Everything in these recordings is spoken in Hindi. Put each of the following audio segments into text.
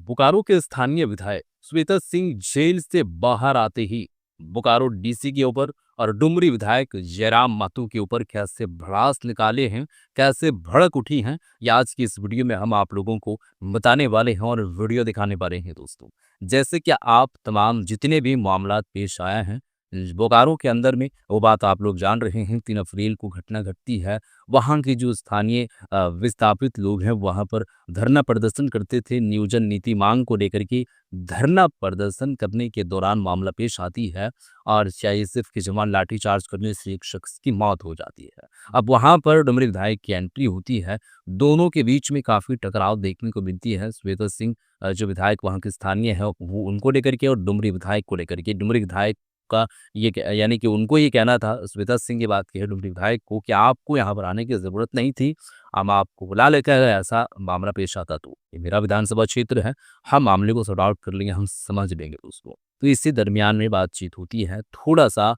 बोकारो के स्थानीय विधायक श्वेता सिंह जेल से बाहर आते ही बोकारो डीसी के ऊपर और डुमरी विधायक जयराम माथुर के ऊपर कैसे भड़ास निकाले हैं, कैसे भड़क उठी हैं, ये आज की इस वीडियो में हम आप लोगों को बताने वाले हैं और वीडियो दिखाने वाले हैं। दोस्तों, जैसे कि आप तमाम जितने भी मामला पेश आया है बोकारो के अंदर में, वो बात आप लोग जान रहे हैं। 3 अप्रैल को घटना घटती है। वहाँ के जो स्थानीय विस्थापित लोग हैं वहाँ पर धरना प्रदर्शन करते थे नियोजन नीति मांग को लेकर के। धरना प्रदर्शन करने के दौरान मामला पेश आती है और सीआईएसएफ के जवान लाठीचार्ज करने से एक शख्स की मौत हो जाती है। अब वहाँ पर डुमरी विधायक की एंट्री होती है। दोनों के बीच में काफी टकराव देखने को मिलती है। श्वेता सिंह जो विधायक वहाँ के स्थानीय है वो उनको लेकर के और डुमरी विधायक को लेकर के। डुमरी विधायक का यानी कि उनको ये कहना था, श्वेता सिंह की बात की है डुमरी विधायक को, कि आपको यहाँ पर आने की जरूरत नहीं थी, हम आपको बुला लेकर अगर ऐसा मामला पेश आता तो। ये मेरा विधानसभा क्षेत्र है, हम मामले को सॉर्ट आउट कर लेंगे, हम समझ लेंगे उसको। तो इसी दरमियान में बातचीत होती है, थोड़ा सा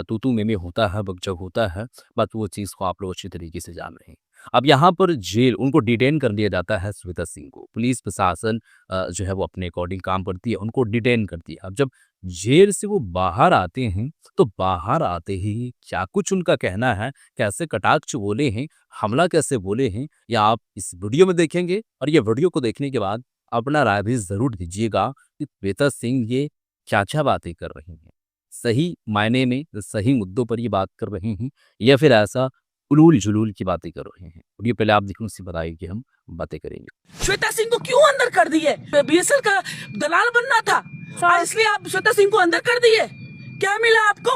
तू में होता है, बकझक होता है, बट वो चीज़ को आप लोग अच्छी तरीके से जान रहे हैं। अब यहाँ पर जेल उनको डिटेन कर दिया जाता है। श्वेता सिंह को पुलिस प्रशासन जो है वो अपने अकॉर्डिंग काम करती है, उनको डिटेन करती है। अब जब जेल से वो बाहर आते हैं तो बाहर आते ही क्या कुछ उनका कहना है, कैसे कटाक्ष बोले हैं, हमला कैसे बोले हैं, या आप इस वीडियो में देखेंगे। और ये वीडियो को देखने के बाद अपना राय भी जरूर दीजिएगा कि श्वेता सिंह ये क्या क्या बातें कर रही हैं, सही मायने में सही मुद्दों पर ये बात कर रहे हैं या फिर ऐसा उलूल जुलूल की बातें कर रहे हैं। वीडियो पहले आप देखो, उससे बताइए कि हम बातें करेंगे। श्वेता सिंह को क्यों अंदर कर दिए? बीएसएल का दलाल बनना था, इसलिए आप श्वेता सिंह को अंदर कर दिए। क्या मिला आपको?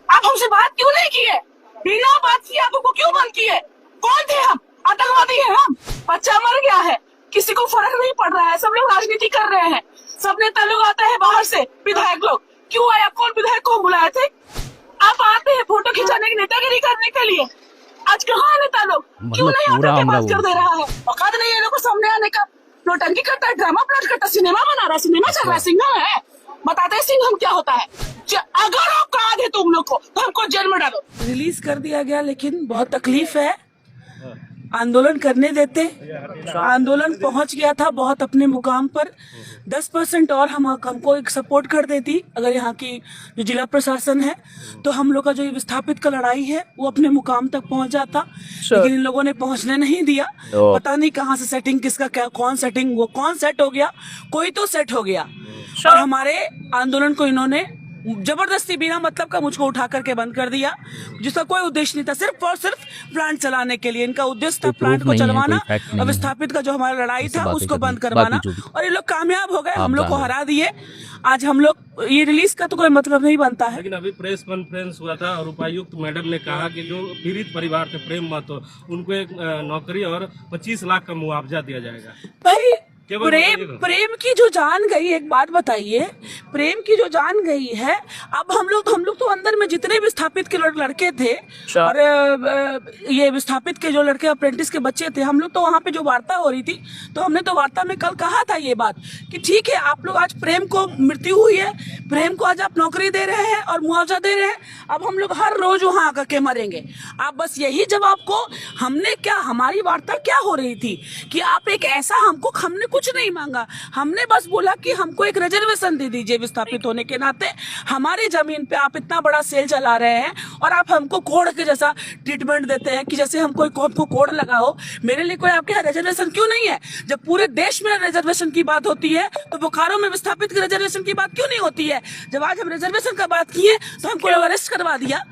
आप हमसे बात क्यों नहीं की है? बिना बात किए आप हमको क्यों बंद किए? कौन थे हम? आतंकवादी हैं हम? बच्चा मर गया है, किसी को फर्क नहीं पड़ रहा है, सब लोग राजनीति कर रहे हैं। सब नेता लोग आते हैं बाहर से, विधायक लोग क्यों आया? कौन विधायक को बुलाए थे? आप आते हैं फोटो खिंचाने की, नेतागिरी करने के लिए। आज कहाँ है नेता लोग? क्यों नहीं आकर के बात कर दे रहा है? औकात नहीं है लोग को सामने आने का। नोटंकी करता है, ड्रामा प्लॉट करता है, सिनेमा बना रहा है, सिनेमा चल रहा है, सिंघम है। बताते हैं सिंघम क्या होता है। अगर औकात है तुम लोग को तो हमको जेल में डालो। रिलीज कर दिया गया, लेकिन बहुत तकलीफ है। आंदोलन करने देते, आंदोलन पहुंच गया था बहुत अपने मुकाम पर। 10% और हमको एक सपोर्ट कर देती अगर यहाँ की जो जिला प्रशासन है, तो हम लोग का जो विस्थापित का लड़ाई है वो अपने मुकाम तक पहुंच जाता। लेकिन इन लोगों ने पहुंचने नहीं दिया। पता नहीं कहाँ से सेटिंग, किसका क्या, कौन सेटिंग, वो कौन सेट हो गया, कोई तो सेट हो गया। और हमारे आंदोलन को इन्होंने जबरदस्ती बिना मतलब का मुझको उठा करके बंद कर दिया, जिसका कोई उद्देश्य नहीं था, सिर्फ और सिर्फ प्लांट चलाने के लिए। इनका उद्देश्य था प्लांट को चलवाना और विस्थापित का जो हमारा लड़ाई था उसको बंद करवाना। और ये लोग कामयाब हो गए, हम लोग को हरा दिए। आज हम लोग ये रिलीज का तो कोई मतलब नहीं बनता है। लेकिन अभी प्रेस कॉन्फ्रेंस हुआ था और उपायुक्त मैडम ने कहा कि जो पीड़ित परिवार थे प्रेम महतो, उनको एक नौकरी और 25 लाख का मुआवजा दिया जाएगा। भाई प्रेम की जो जान गई, एक बात बताइए, प्रेम की जो जान गई है, अब हम लोग तो अंदर में जितने विस्थापित के लड़के थे और ये विस्थापित के जो लड़के अप्रेंटिस के बच्चे थे, हम लोग तो वहाँ पे जो वार्ता हो रही थी, तो हमने तो वार्ता में कल कहा था ये बात कि ठीक है, आप लोग आज प्रेम को मृत्यु हुई है, प्रेम को आज आप नौकरी दे रहे हैं और मुआवजा दे रहे हैं, अब हम लोग हर रोज वहाँ आकर के मरेंगे। आप बस यही जवाब को, हमने क्या, हमारी वार्ता क्या हो रही थी कि आप एक ऐसा, हमने कुछ नहीं मांगा, हमने बस बोला कि हमको एक रिजर्वेशन दे दीजिए विस्थापित होने के नाते। हमारी जमीन पे आप इतना बड़ा सेल चला रहे हैं और आप हमको कोड़ के जैसा ट्रीटमेंट देते हैं कि जैसे हमको कोड़ लगा हो। मेरे लिए कोई आपके यहाँ रिजर्वेशन क्यों नहीं है? जब पूरे देश में रिजर्वेशन की बात होती है तो बोकारो में विस्थापित के रिजर्वेशन की बात क्यों नहीं होती है? जब आज हम रिजर्वेशन का बात किए तो हमको लोग अरेस्ट करवा दिया,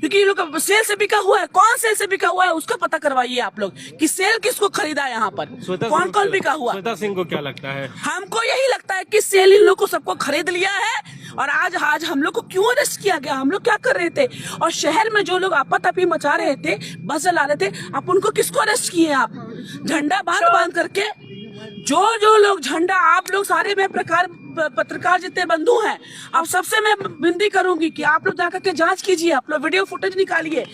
क्योंकि ये लोग सेल से बिका हुआ है। कौन सेल से बिका हुआ है उसका पता करवाइए आप लोग कि सेल किसको खरीदा यहाँ पर, कौन बिका हुआ। श्वेता सिंह को क्या लगता है? हमको यही लगता है कि सेल इन लोग को सबको खरीद लिया है। और आज हम लोग को क्यों अरेस्ट किया गया? हम लोग क्या कर रहे थे? और शहर में जो लोग आपातपी मचा रहे थे, बस जला रहे थे, आप उनको किसको अरेस्ट किए? आप झंडा बांध करके, जो लोग झंडा, आप लोग सारे में पत्रकार जितने बंधु हैं, आप सबसे मैं विनती करूंगी कि आप लोग जाकर के जांच कीजिए, आप लोग वीडियो फुटेज निकालिए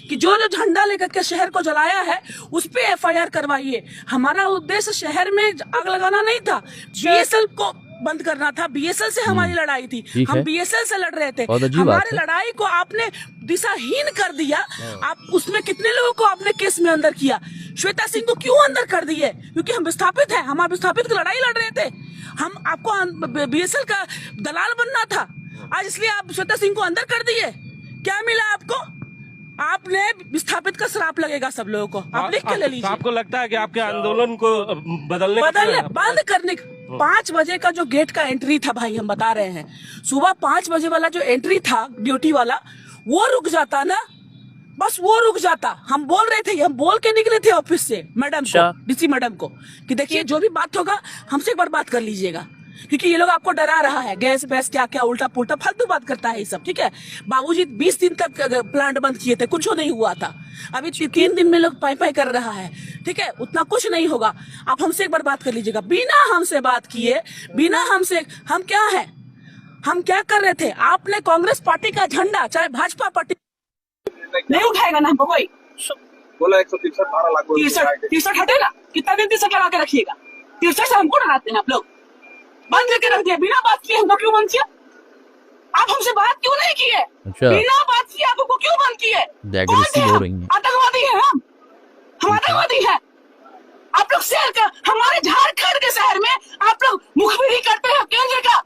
कि जो झंडा लेकर के शहर को जलाया है उस पे एफआईआर करवाइए। हमारा उद्देश्य शहर में आग लगाना नहीं था, बीएसएल को बंद करना था। बीएसएल से हमारी लड़ाई थी, हम बीएसएल से लड़ रहे थे। हमारे लड़ाई को आपने दिशाहीन कर दिया। आप उसमें कितने लोगों को आपने केस में अंदर किया? श्वेता सिंह को क्यों अंदर कर दिए? क्योंकि हम विस्थापित हैं, हम विस्थापित की लड़ाई लड़ रहे थे। हम आपको बीएसएल का दलाल बनना था, आज इसलिए आप श्वेता सिंह को अंदर कर दिए। क्या मिला आपको? आपने विस्थापित का श्राप लगेगा सब लोगों को, आप लिख के ले तो लीजिए। आपको लगता है कि आपके आंदोलन को बदलने बंद करने 5 बजे का जो गेट का एंट्री था भाई, हम बता रहे हैं, सुबह 5 बजे वाला जो एंट्री था ड्यूटी वाला, वो रुक जाता ना, बस वो रुक जाता। हम बोल रहे थे, हम बोल के निकले थे ऑफिस से मैडम को, डीसी मैडम को, कि देखिए जो भी बात होगा हमसे एक बार बात कर लीजिएगा, क्योंकि ये लोग आपको डरा रहा है, गैस वैस क्या क्या उल्टा पुल्टा फालतू बात करता है ये सब, ठीक है। बाबूजी 20 दिन तक प्लांट बंद किए थे, कुछ नहीं हुआ था। अभी 3 दिन में लोग पाई पाई कर रहा है, ठीक है, उतना कुछ नहीं होगा। आप हमसे एक बार बात कर लीजिएगा, बिना हमसे बात किए, बिना हमसे, हम क्या है, हम क्या कर रहे थे? आपने कांग्रेस पार्टी का झंडा, चाहे भाजपा पार्टी, नहीं उठाएगा ना हमको कोई। बोला 163 12 लाख 63 हटेगा, कितना दिन 63 लगा के रखिएगा? 63 से हमको डराते हैं आप लोग, बंद करके रख दिया, बिना बात किए हमको क्यों बंद किया? आप हमसे बात क्यों नहीं किए? अच्छा। बिना बात किए आप हमको क्यों बंद किए? एग्रेसिव हो रही हैं। आतंकवादी है हम आतंकवादी है। आप लोग शहर का, हमारे झारखंड के शहर में आप लोग मुखबिरी करते हैं केंद्र का,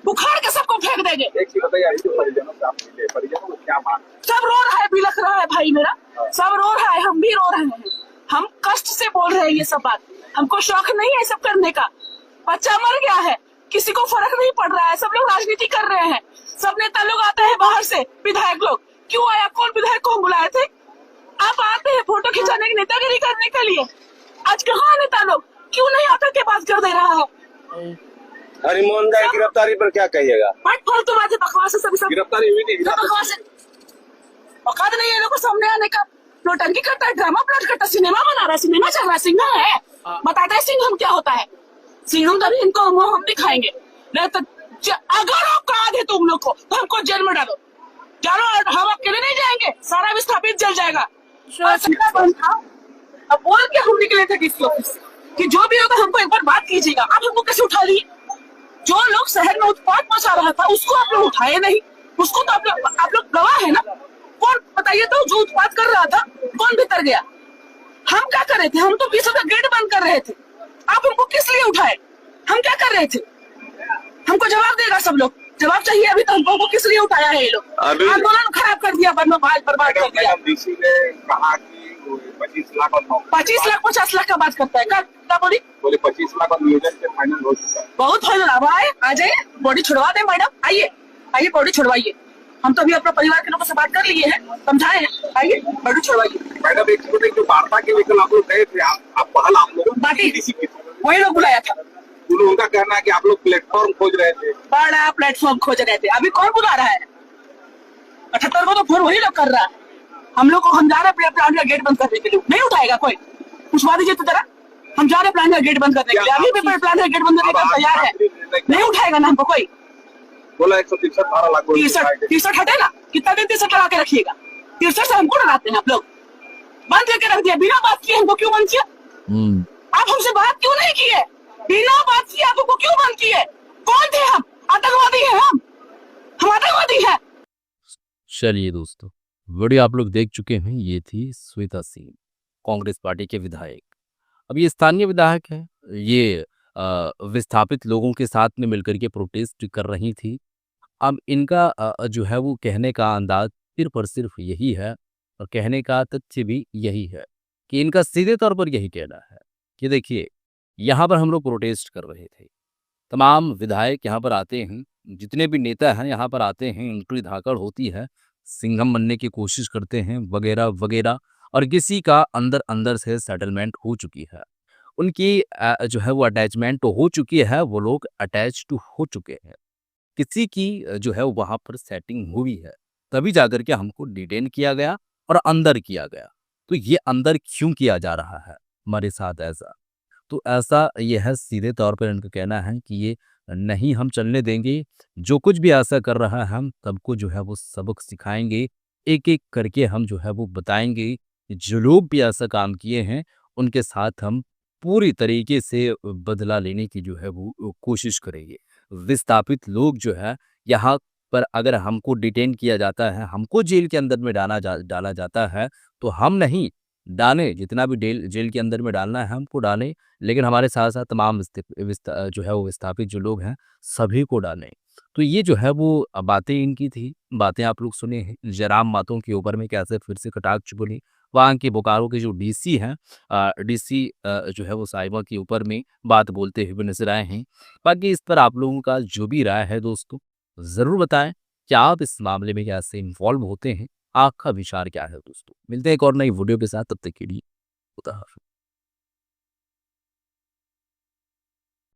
उखाड़ के सबको फेंक देंगे। एक चीज बताइए, परिजनों से आप मिले, परिजनों को क्या बात? सब रो रहा है, बिलख रहा है भाई मेरा, सब रो रहा है, हम भी रो रहे हैं, हम कष्ट से बोल रहे हैं ये सब बात। हमको शौक नहीं है सब करने का, बच्चा मर गया है, किसी को फर्क नहीं पड़ रहा है, सब लोग राजनीति कर रहे हैं, सब नेता लोग आते हैं बाहर से, विधायक लोग क्यों आया, कौन विधायक को बुलाए थे? आप आते हैं फोटो खिंचाने की, नेतागिरी करने के लिए। आज कहाँ नेता लोग, क्यों नहीं आता के बात कर दे रहा है? हरिमोहन दास की गिरफ्तारी पर क्या कहिएगा? बट फालतू बात है, बकवास है, सभी सब गिरफ्तारी हुई नहीं, बकवास है, औकात नहीं है लोगों को सामने आने का। नोटंकी करता है, ड्रामा प्लॉट करता है, सिनेमा बना रहा है, सिनेमा चल रहा है, सिंघम है, बताता है सिंघम क्या होता है। सिंघम तभी इनको हम दिखाएंगे, नहीं तो अगर औकात है तुम लोग को तो हमको जेल में डालो, चलो हम अकेले नहीं जाएंगे, सारा विस्थापित जल जाएगा। अब बोल के हम निकले थे किसी ऑफिस से कि जो भी होगा हमको एक बार बात कीजिएगा। आप हमको कैसे उठा लिए? जो लोग शहर में उत्पात मचा रहा था उसको आप लोग उठाए नहीं, उसको तो आप लोग गवाह है ना। कौन बताइए तो, जो उत्पात कर रहा था कौन भीतर गया? हम क्या कर रहे थे? हम तो 20 का गेट बंद कर रहे थे, आप हमको किस लिए उठाए? हम क्या कर रहे थे? हमको जवाब देगा सब लोग, जवाब चाहिए अभी। तो हमको किस लिए उठाया है ये लोग? आंदोलन खराब कर दिया, बर्बाद कर दिया। डीसी ने कहा कि 25 लाख और 25 लाख 50 लाख का बात करता है, क्या बोली? बोले 25 लाख और नियोजन से फाइनल हो चुका है। बहुत फाइनल, अब आए, आ जाइए, बॉडी छुड़वा दे मैडम, आइए आइए बॉडी छुड़वाइए। हम तो अभी अपने परिवार के लोगों से बात कर लिए हैं, समझाए हैं, आइए बॉडी छुड़वाइए। मैडम एक चीज, जो वार्ता के लेकर आप लोग गए थे, आप पहल आप लोग बाटी डीसी की, वही लोग बुलाया था, उनका कहना है कि आप लोग प्लेटफॉर्म खोज रहे थे, बड़ा प्लेटफॉर्म खोज रहे थे। अभी कौन बुला रहा है? 78 को तो फोन वही लोग कर रहा है। हम लोग को, हम जा रहे हैं प्लांट का गेट बंद करने के लिए, नहीं उठाएगा कोई, पूछवा दीजिए तो जरा। हम जा रहे हैं प्लांट का गेट बंद करने के लिए, अभी भी प्लांट का गेट बंद करने का तैयार है, नहीं उठाएगा ना हमको कोई। बोला 163 12 लाख 63 हटेगा, कितना दिन 63 लगा के रखिएगा? 63 से हमको डराते हैं आप लोग, बंद करके रख दिया, बिना बात किए हमको क्यों बंद किया? आप हमसे बात क्यों नहीं किए? बिना बात किए आप हमको क्यों बंद किए? कौन थे हम? आतंकवादी है हम आतंकवादी है। चलिए दोस्तों, वीडियो आप लोग देख चुके हैं, ये थी श्वेता सिंह, कांग्रेस पार्टी के विधायक। अब ये स्थानीय विधायक है, ये विस्थापित लोगों के साथ में मिलकर के प्रोटेस्ट कर रही थी। अब इनका जो है वो कहने का अंदाज सिर्फ और सिर्फ यही है, और कहने का तथ्य भी यही है कि इनका सीधे तौर पर यही कहना है कि देखिए, यहाँ पर हम लोग प्रोटेस्ट कर रहे थे, तमाम विधायक यहाँ पर आते हैं, जितने भी नेता हैं यहाँ पर आते हैं, एंट्री धाकड़ होती है, सिंघम बनने की कोशिश करते हैं वगैरह वगैरह, और किसी का अंदर अंदर से सेटलमेंट हो चुकी है, उनकी जो है वो अटैचमेंट तो हो चुकी है, वो लोग अटैच टू हो चुके हैं, किसी की जो है वहाँ पर सेटिंग हुई है, तभी जाकर के हमको डिटेन किया गया और अंदर किया गया। तो ये अंदर क्यों किया जा रहा है हमारे साथ ऐसा? तो ऐसा ये है, सीधे तौर पर इनका कहना है कि ये नहीं हम चलने देंगे, जो कुछ भी ऐसा कर रहा है हम सबको जो है वो सबक सिखाएंगे, एक एक करके हम जो है वो बताएंगे, जो लोग भी ऐसा काम किए हैं उनके साथ हम पूरी तरीके से बदला लेने की जो है वो कोशिश करेंगे। विस्थापित लोग जो है यहाँ पर अगर हमको डिटेन किया जाता है, हमको जेल के अंदर में डाला जाता है, तो हम नहीं, डालें, जितना भी जेल के अंदर में डालना है हमको डालें, लेकिन हमारे साथ साथ तमाम जो है वो विस्थापित जो लोग हैं सभी को डालें। तो ये जो है वो बातें इनकी थी, बातें आप लोग सुने हैं जयराम मातों के ऊपर में कैसे फिर से कटाक्ष बोली। वहाँ के बोकारो के जो डीसी हैं, डीसी जो है वो साहिबा के ऊपर में बात बोलते हुए नजर आए हैं। बाकी इस पर आप लोगों का जो भी राय है दोस्तों, ज़रूर बताएं कि आप इस मामले में कैसे इन्वॉल्व होते हैं, आपका विचार क्या है दोस्तों। मिलते हैं एक और नई वीडियो के साथ, तब तक के लिए खुदा हाफिज़।